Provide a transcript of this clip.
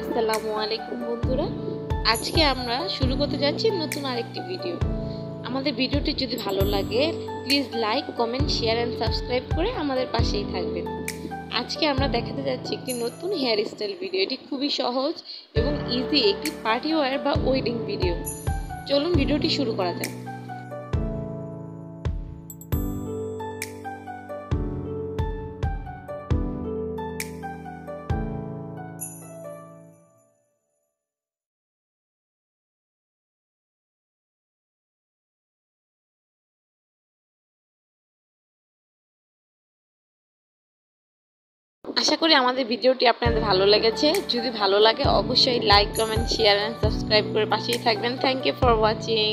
আসসালামু আলাইকুম বন্ধুরা, আজকে আমরা শুরু করতে যাচ্ছি নতুন আরেকটি ভিডিও। আমাদের ভিডিওটি যদি ভালো লাগে please like, comment, share and subscribe করে আমাদের পাশেই থাকবেন। আজকে আমরা দেখাতে যাচ্ছি একটি নতুন হেয়ার স্টাইল ভিডিও। এটি খুবই সহজ এবং ইজি একটি পার্টি ওয়্যার বা ওয়েডিং ভিডিও। চলুন ভিডিওটি শুরু করা যাক। আশা করি আমাদের ভিডিওটি আপনাদের ভালো লেগেছে। যদি ভালো লাগে অবশ্যই like, comment, share and subscribe করে পাশেই থাকবেন। Thank you for watching.